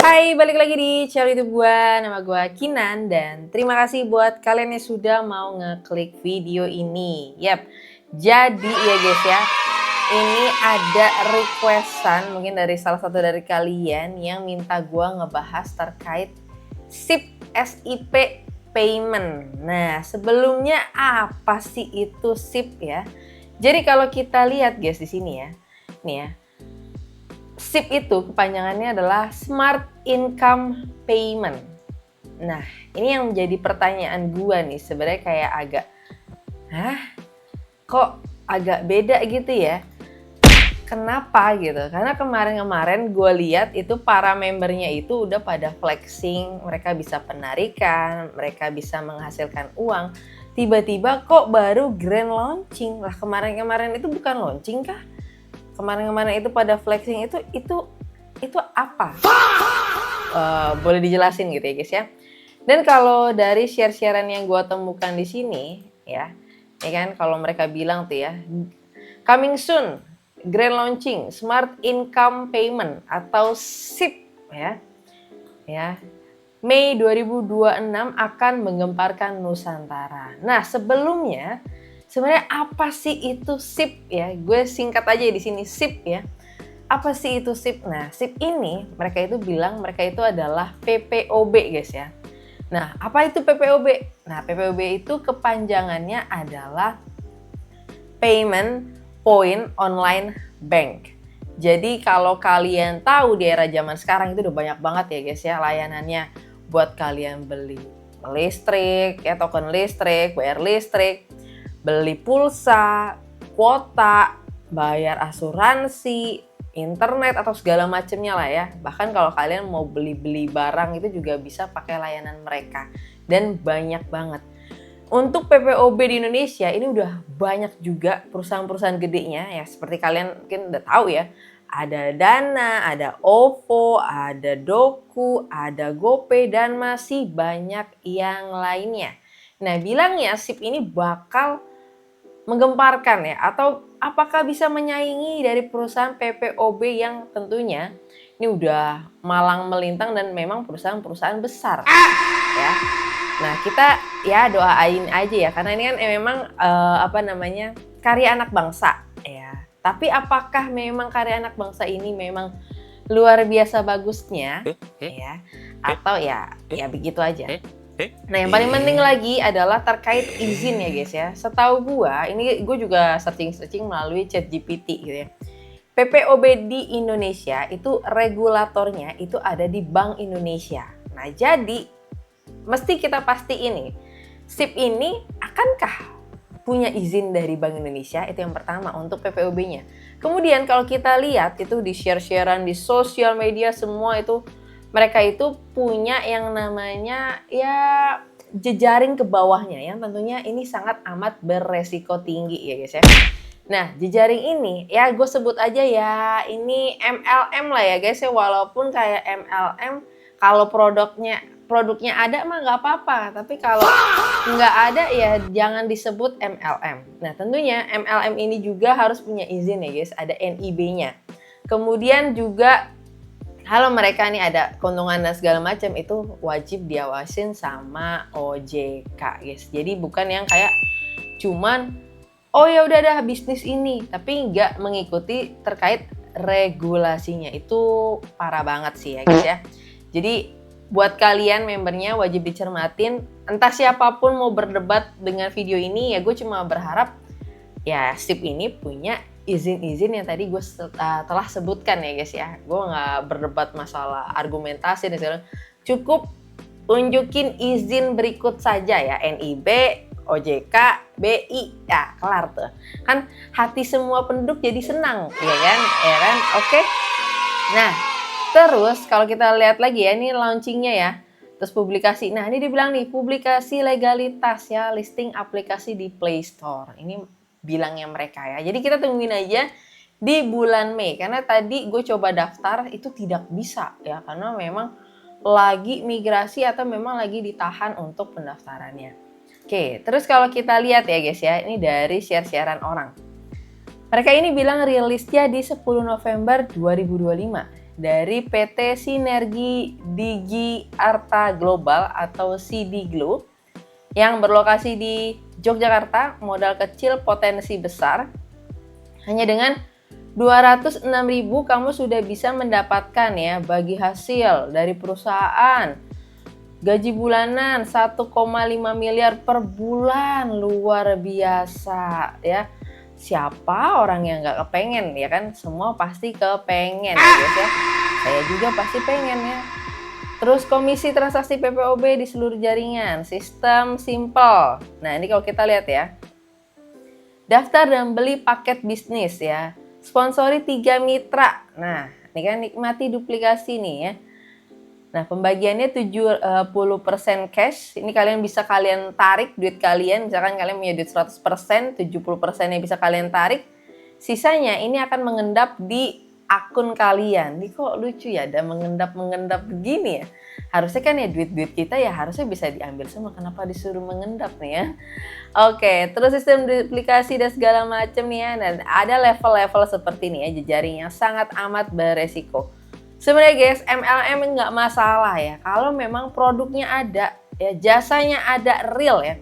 Hai, balik lagi di channel YouTube gua. Nama gua Kinan dan terima kasih buat kalian yang sudah mau ngeklik video ini. Jadi ya guys ya, ini ada requestan mungkin dari salah satu dari kalian yang minta gua ngebahas terkait SIP payment. Nah, sebelumnya apa sih itu SIP ya? Jadi kalau kita lihat guys di sini ya, nih ya. SIP itu kepanjangannya adalah Smart Income Payment. Nah, ini yang menjadi pertanyaan gua nih, sebenarnya kayak agak, kok agak beda gitu ya? Kenapa gitu? Karena kemarin-kemarin gue lihat itu para membernya itu udah pada flexing, mereka bisa penarikan, mereka bisa menghasilkan uang. Tiba-tiba kok baru grand launching? Lah kemarin-kemarin itu bukan launching kah? Kemarin-kemarin itu pada flexing itu apa? Boleh dijelasin gitu ya guys ya. Dan kalau dari share-sharean yang gue temukan di sini ya kan kalau mereka bilang tuh ya, coming soon, grand launching, Smart Income Payment atau SIP ya. Mei 2026 akan menggemparkan Nusantara. Nah, sebelumnya sebenarnya apa sih itu SIP ya? Gue singkat aja di sini SIP ya. Apa sih itu SIP? Nah, SIP ini mereka itu bilang mereka itu adalah PPOB guys ya. Nah, apa itu PPOB? Nah, PPOB itu kepanjangannya adalah Payment Point Online Bank. Jadi kalau kalian tahu di era zaman sekarang itu udah banyak banget ya guys ya layanannya buat kalian beli listrik, ya token listrik, bayar listrik, beli pulsa, kuota, bayar asuransi, internet atau segala macamnya lah ya. Bahkan kalau kalian mau beli-beli barang itu juga bisa pakai layanan mereka dan banyak banget. Untuk PPOB di Indonesia ini udah banyak juga perusahaan-perusahaan gedenya ya, seperti kalian mungkin udah tahu ya. Ada Dana, ada OVO, ada Doku, ada GoPay dan masih banyak yang lainnya. Nah, bilangnya SIP ini bakal menggemparkan ya, atau apakah bisa menyaingi dari perusahaan PPOB yang tentunya ini udah malang melintang dan memang perusahaan-perusahaan besar ya. Nah, kita ya doain aja ya karena ini kan memang karya anak bangsa ya. Tapi apakah memang karya anak bangsa ini memang luar biasa bagusnya ya atau ya begitu aja. Nah, yang paling penting lagi adalah terkait izin ya guys ya. Setahu gua, ini gue juga searching melalui ChatGPT gitu ya. PPOB di Indonesia itu regulatornya itu ada di Bank Indonesia. Nah, jadi mesti kita pastiin nih, SIP ini akankah punya izin dari Bank Indonesia? Itu yang pertama untuk PPOB-nya. Kemudian kalau kita lihat itu di share-sharean di sosial media semua itu mereka itu punya yang namanya ya jejaring ke bawahnya yang tentunya ini sangat amat beresiko tinggi ya guys ya. Nah, jejaring ini ya gue sebut aja ya ini MLM lah ya guys ya, walaupun kayak MLM kalau produknya ada mah nggak apa-apa, tapi kalau nggak ada ya jangan disebut MLM. Nah, tentunya MLM ini juga harus punya izin ya guys, ada NIB-nya. Kemudian juga kalau mereka nih ada keuntungan dan segala macam itu wajib diawasin sama OJK guys. Jadi bukan yang kayak cuman oh ya udah ada bisnis ini tapi nggak mengikuti terkait regulasinya. Itu parah banget sih ya guys ya. Jadi buat kalian membernya wajib dicermatin. Entah siapapun mau berdebat dengan video ini ya gue cuma berharap ya SIP ini punya izin-izin yang tadi gue telah sebutkan ya guys ya. Gue nggak berdebat masalah argumentasi dan segala. Cukup tunjukin izin berikut saja ya, NIB, OJK, BI, ya kelar tuh. Kan hati semua penduduk jadi senang, ya kan? Oke. Nah, terus kalau kita lihat lagi ya, ini launchingnya ya. Terus publikasi. Nah, ini dibilang nih, publikasi legalitas ya, listing aplikasi di Play Store. Ini bilangnya mereka ya. Jadi kita tungguin aja di bulan Mei. Karena tadi gue coba daftar, itu tidak bisa ya. Karena memang lagi migrasi atau memang lagi ditahan untuk pendaftarannya. Oke, terus kalau kita lihat ya guys ya, ini dari share-sharean orang. Mereka ini bilang rilisnya di 10 November 2025. dari PT Sinergi Digi Arta Global atau Sidiglo yang berlokasi di Yogyakarta, modal kecil potensi besar. Hanya dengan 206.000 kamu sudah bisa mendapatkan ya bagi hasil dari perusahaan. Gaji bulanan 1,5 miliar per bulan, luar biasa ya. Siapa orang yang nggak kepengen ya kan? Semua pasti kepengen ya guys ya. Saya juga pasti pengen ya. Terus komisi transaksi PPOB di seluruh jaringan, sistem simple. Nah ini kalau kita lihat ya, daftar dan beli paket bisnis ya, sponsori 3 mitra. Nah ini kan nikmati duplikasi nih ya. Nah pembagiannya 70% cash, ini kalian bisa kalian tarik duit kalian, misalkan kalian punya duit 100%, 70%-nya bisa kalian tarik, sisanya ini akan mengendap di akun kalian. Ini kok lucu ya, ada mengendap-mengendap begini ya. Harusnya kan ya duit-duit kita ya harusnya bisa diambil semua, kenapa disuruh mengendap nih ya. Oke, terus sistem duplikasi dan segala macam nih ya. Dan ada level-level seperti ini ya, jejaring yang sangat amat beresiko. Sebenarnya guys, MLM nggak masalah ya, kalau memang produknya ada, ya jasanya ada real ya.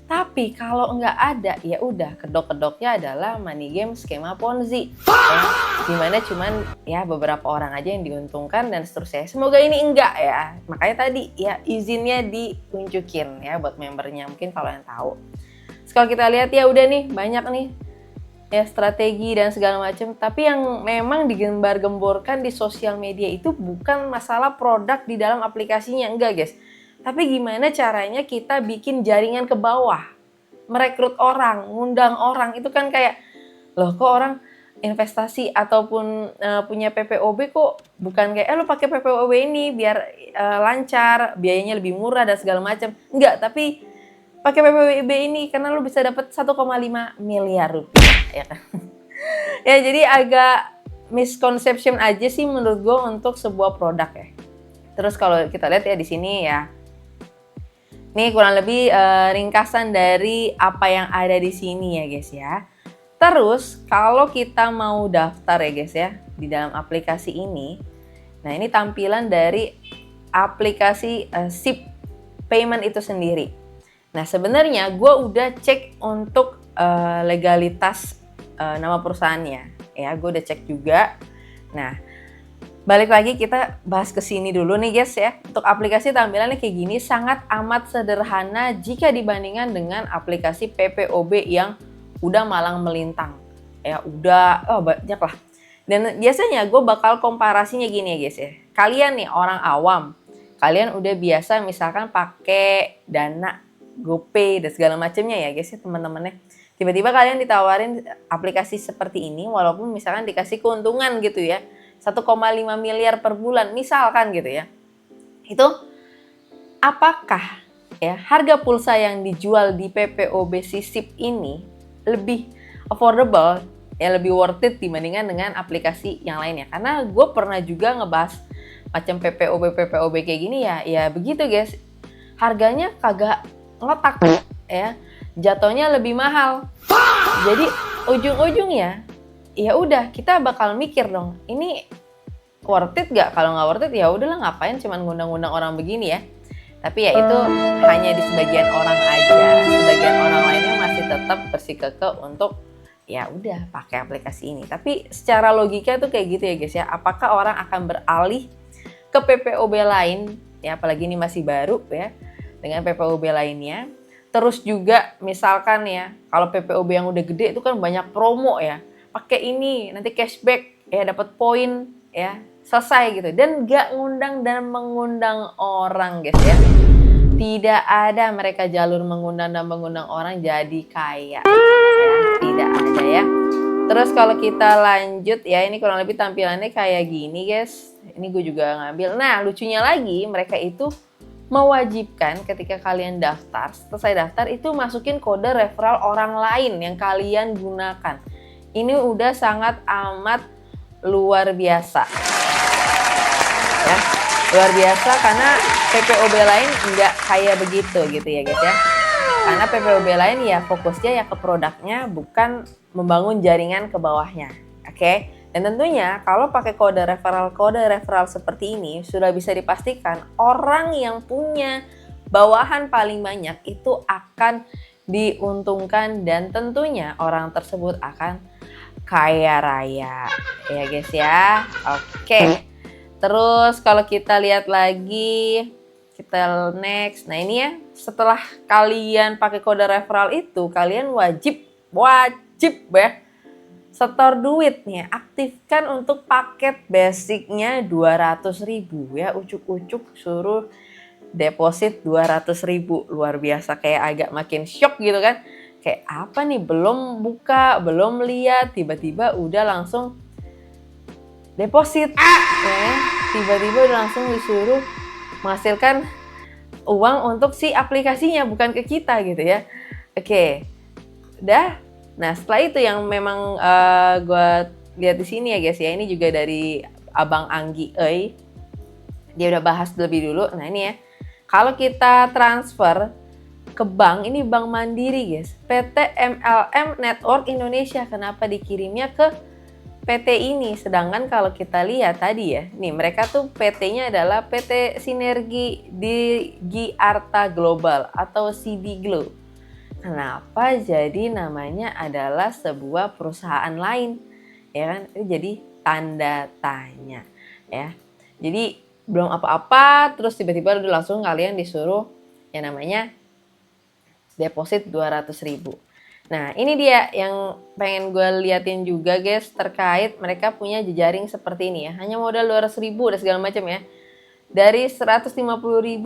Tapi kalau nggak ada, ya udah kedok-kedoknya adalah money game skema Ponzi. Ya, dimana cuman ya beberapa orang aja yang diuntungkan dan seterusnya. Semoga ini enggak ya. Makanya tadi ya izinnya ditunjukin ya buat membernya, mungkin kalau yang tahu. Terus kalau kita lihat ya udah nih banyak nih ya strategi dan segala macam. Tapi yang memang digembar-gemborkan di sosial media itu bukan masalah produk di dalam aplikasinya, enggak guys. Tapi gimana caranya kita bikin jaringan ke bawah, merekrut orang, ngundang orang, itu kan kayak, loh kok orang investasi ataupun punya PPOB kok bukan kayak, lo pakai PPOB ini biar lancar, biayanya lebih murah dan segala macam. Enggak, tapi pakai PPOB ini karena lo bisa dapat 1,5 miliar rupiah, ya kan? Ya jadi agak misconception aja sih menurut gue untuk sebuah produk ya. Terus kalau kita lihat ya di sini ya, ini kurang lebih ringkasan dari apa yang ada di sini ya guys ya. Terus kalau kita mau daftar ya guys ya di dalam aplikasi ini. Nah ini tampilan dari aplikasi SIP Payment itu sendiri. Nah sebenarnya gue udah cek untuk legalitas nama perusahaannya. Ya gue udah cek juga. Nah balik lagi kita bahas ke sini dulu nih guys ya. Untuk aplikasi tampilannya kayak gini sangat amat sederhana jika dibandingkan dengan aplikasi PPOB yang udah malang melintang. Ya udah banyak lah. Dan biasanya gue bakal komparasinya gini ya guys ya. Kalian nih orang awam, kalian udah biasa misalkan pakai Dana, GoPay dan segala macamnya ya guys ya teman-temannya. Tiba-tiba kalian ditawarin aplikasi seperti ini walaupun misalkan dikasih keuntungan gitu ya. 1,5 miliar per bulan misalkan gitu ya. Itu apakah ya harga pulsa yang dijual di PPOB SISIP ini lebih affordable ya, lebih worth it dibandingkan dengan aplikasi yang lainnya? Karena gue pernah juga ngebahas macam PPOB kayak gini ya begitu guys. Harganya kagak ngotak ya. Jatuhnya lebih mahal. Jadi ujung-ujungnya ya udah kita bakal mikir dong, ini worth it gak? Kalau nggak worth it ya udahlah, ngapain cuman ngundang-ngundang orang begini ya. Tapi ya itu hanya di sebagian orang aja, sebagian orang lainnya masih tetap bersikukuh untuk ya udah pakai aplikasi ini. Tapi secara logika tuh kayak gitu ya guys ya. Apakah orang akan beralih ke PPOB lain ya, apalagi ini masih baru ya dengan PPOB lainnya. Terus juga misalkan ya kalau PPOB yang udah gede itu kan banyak promo ya. Pakai ini nanti cashback ya, dapat poin ya, selesai gitu. Dan gak ngundang dan mengundang orang guys ya. Tidak ada mereka jalur mengundang dan mengundang orang jadi kaya ya, tidak ada ya. Terus kalau kita lanjut ya, ini kurang lebih tampilannya kayak gini guys. Ini gue juga ngambil. Nah lucunya lagi mereka itu mewajibkan ketika kalian daftar, selesai daftar itu masukin kode referral orang lain yang kalian gunakan. Ini udah sangat amat luar biasa. Ya, luar biasa karena PPOB lain nggak kayak begitu gitu ya guys ya. Karena PPOB lain ya fokusnya ya ke produknya, bukan membangun jaringan ke bawahnya. Oke. Dan tentunya kalau pakai kode referral seperti ini sudah bisa dipastikan orang yang punya bawahan paling banyak itu akan diuntungkan dan tentunya orang tersebut akan kaya raya. Ya guys ya. Oke. Terus kalau kita lihat lagi, kita next. Nah ini ya, setelah kalian pakai kode referral itu, kalian wajib ya setor duit nih, aktifkan untuk paket basicnya 200.000 ya, ucuk-ucuk suruh deposit 200.000. Luar biasa, kayak agak makin shock gitu kan. Kayak apa nih, belum buka, belum lihat, tiba-tiba udah langsung deposit. Ya, tiba-tiba udah langsung disuruh menghasilkan uang untuk si aplikasinya, bukan ke kita gitu ya. Oke, udah. Nah setelah itu yang memang gue lihat di sini ya guys ya, ini juga dari Abang Anggi dia udah bahas lebih dulu. Nah ini ya, kalau kita transfer ke bank, ini Bank Mandiri guys, PT MLM Network Indonesia. Kenapa dikirimnya ke PT ini? Sedangkan kalau kita lihat tadi ya, nih mereka tuh PT-nya adalah PT Sinergi Digi Arta Global atau CDGLO. Kenapa jadi namanya adalah sebuah perusahaan lain? Ya kan? Itu jadi tanda tanya ya. Jadi belum apa-apa terus tiba-tiba udah langsung kalian disuruh yang namanya deposit 200.000. Nah, ini dia yang pengen gue liatin juga guys, terkait mereka punya jejaring seperti ini ya. Hanya modal 200.000 dan segala macam ya. Dari 150.000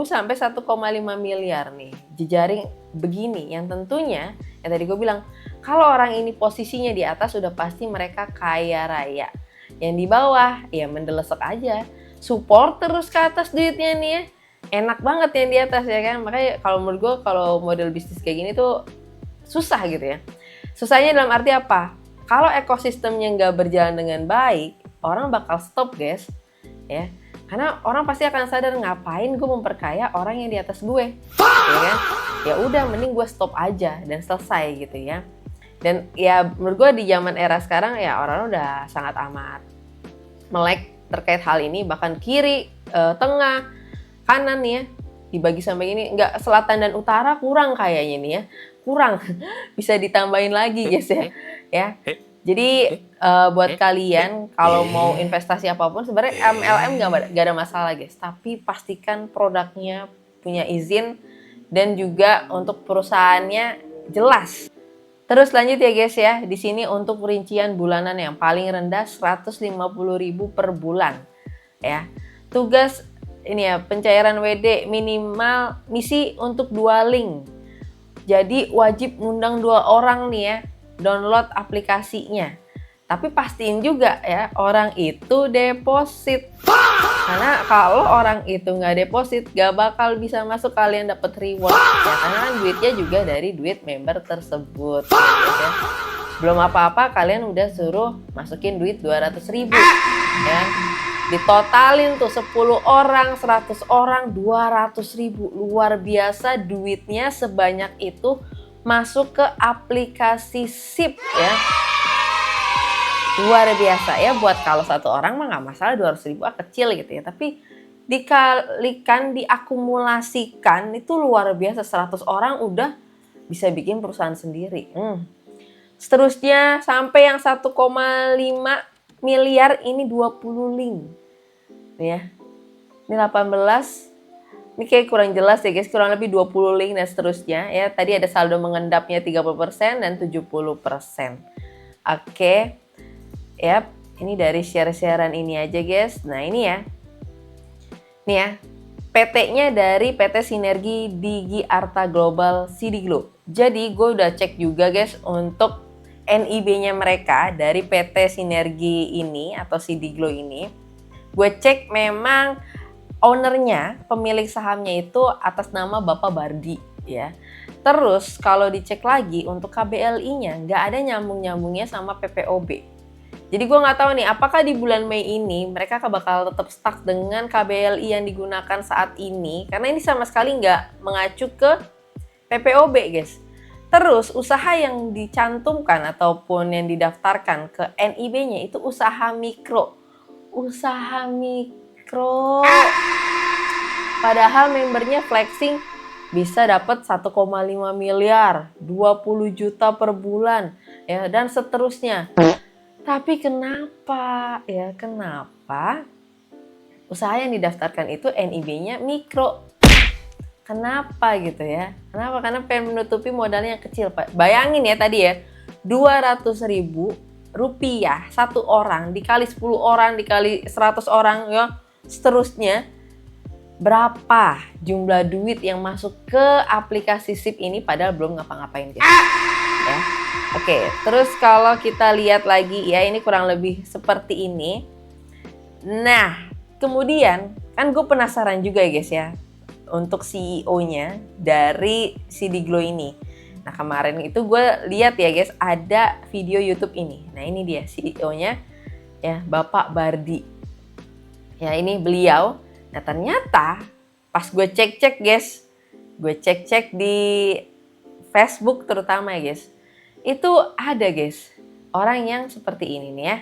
sampai 1,5 miliar nih jejaring begini, yang tentunya yang tadi gue bilang, kalau orang ini posisinya di atas sudah pasti mereka kaya raya. Yang di bawah ya mendelesek aja, support terus ke atas duitnya nih ya. Enak banget yang di atas ya kan. Makanya kalau menurut gue, kalau model bisnis kayak gini tuh susah gitu ya. Susahnya dalam arti apa? Kalau ekosistemnya nggak berjalan dengan baik, orang bakal stop guys ya. Karena orang pasti akan sadar, ngapain gue memperkaya orang yang di atas gue, ya kan? Ya udah, mending gue stop aja dan selesai gitu ya. Dan ya menurut gue di zaman era sekarang ya orang udah sangat amat melek terkait hal ini. Bahkan kiri, tengah, kanan nih ya, dibagi sampai ini, nggak selatan dan utara kurang kayaknya nih ya, kurang. Bisa ditambahin lagi guys ya. Ya. Jadi buat kalian kalau mau investasi apapun sebenarnya MLM nggak ada masalah guys, tapi pastikan produknya punya izin dan juga untuk perusahaannya jelas. Terus lanjut ya guys ya, di sini untuk rincian bulanan yang paling rendah 150.000 per bulan ya. Tugas ini ya, pencairan WD minimal misi untuk 2 link. Jadi wajib ngundang 2 orang nih ya, download aplikasinya. Tapi pastiin juga ya orang itu deposit. Karena kalau orang itu nggak deposit, nggak bakal bisa masuk kalian dapat reward ya. Karena kan duitnya juga dari duit member tersebut ya. Belum apa-apa kalian udah suruh masukin duit 200.000 ya. Ditotalin tuh 10 orang, 100 orang, 200.000. Luar biasa duitnya sebanyak itu masuk ke aplikasi SIP ya. Luar biasa ya, buat kalau satu orang mah nggak masalah, 200.000 kecil gitu ya. Tapi dikalikan, diakumulasikan itu luar biasa, 100 orang udah bisa bikin perusahaan sendiri. Seterusnya sampai yang 1,5 miliar ini 20 link. Ya. Ini 18. Ini kayak kurang jelas ya guys, kurang lebih 20 link dan seterusnya ya. Tadi ada saldo mengendapnya 30% dan 70%. Oke. Yap, ini dari share-sharean ini aja guys. Nah, ini ya. Nih ya. PT-nya dari PT Sinergi Digi Arta Global CDGLO. Jadi gue udah cek juga guys untuk NIB-nya mereka dari PT Sinergi ini atau CDGLO ini. Gue cek memang ownernya, pemilik sahamnya itu atas nama Bapak Bardi ya. Terus kalau dicek lagi untuk KBLI-nya nggak ada nyambung-nyambungnya sama PPOB. Jadi gue nggak tahu nih apakah di bulan Mei ini mereka bakal tetap stuck dengan KBLI yang digunakan saat ini, karena ini sama sekali nggak mengacu ke PPOB guys. Terus usaha yang dicantumkan ataupun yang didaftarkan ke NIB-nya itu usaha mikro. Usaha mikro. Padahal membernya flexing bisa dapat 1,5 miliar, 20 juta per bulan, ya, dan seterusnya. Tapi kenapa usaha yang didaftarkan itu NIB-nya mikro? Kenapa gitu ya? Kenapa? Karena pengen menutupi modalnya yang kecil, Pak. Bayangin ya tadi ya, 200.000 rupiah satu orang dikali 10 orang dikali 100 orang ya, seterusnya. Berapa jumlah duit yang masuk ke aplikasi SIP ini padahal belum ngapa-ngapain guys. Ya. Oke, terus kalau kita lihat lagi ya, ini kurang lebih seperti ini. Nah, kemudian kan gue penasaran juga ya guys ya, untuk CEO-nya dari Sidiglo ini. Nah, kemarin itu gue lihat ya guys, ada video YouTube ini. Nah, ini dia CEO-nya ya, Bapak Bardi. Ya, ini beliau. Nah, ternyata pas gue cek-cek guys, gue cek-cek di Facebook terutama ya guys, itu ada guys orang yang seperti ini nih ya.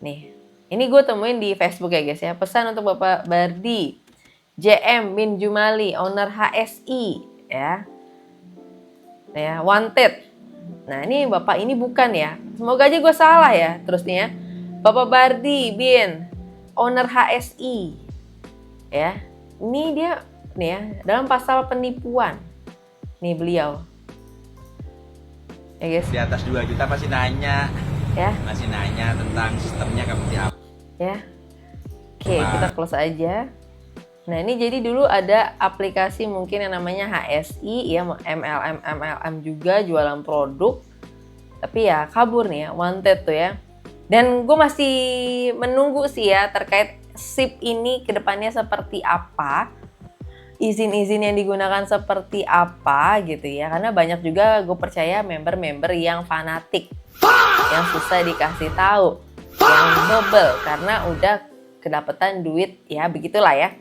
Nih, ini gue temuin di Facebook ya guys ya. Pesan untuk Bapak Bardi, JM bin Jumali, owner HSI ya. Nah, ya, wanted. Nah, ini Bapak ini bukan ya. Semoga aja gue salah ya. Terus nih ya, Bapak Bardi bin, owner HSI. Ya, ini dia nih ya, dalam pasal penipuan. Nih beliau. Ya guys. Di atas 2 juta pasti nanya. Ya. Masih nanya tentang sistemnya seperti apa. Ya. Oke, kita close aja. Nah, ini jadi dulu ada aplikasi mungkin yang namanya HSI ya, MLM juga jualan produk. Tapi ya kabur nih ya, wanted tuh ya. Dan gue masih menunggu sih ya terkait SIP ini kedepannya seperti apa, izin-izin yang digunakan seperti apa gitu ya, karena banyak juga gue percaya member-member yang fanatik, yang susah dikasih tahu, yang bebel karena udah kedapetan duit ya, begitulah ya.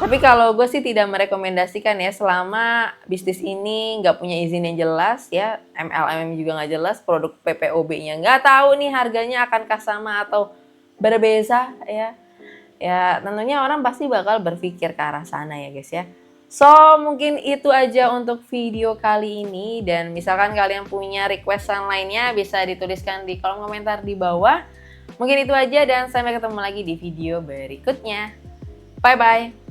Tapi kalau gue sih tidak merekomendasikan ya, selama bisnis ini nggak punya izin yang jelas ya, MLM juga nggak jelas, produk PPOB-nya nggak tahu nih harganya akankah sama atau berbeza ya. Ya tentunya orang pasti bakal berpikir ke arah sana ya guys ya. So mungkin itu aja untuk video kali ini, dan misalkan kalian punya requestan lainnya bisa dituliskan di kolom komentar di bawah. Mungkin itu aja dan sampai ketemu lagi di video berikutnya. Bye bye.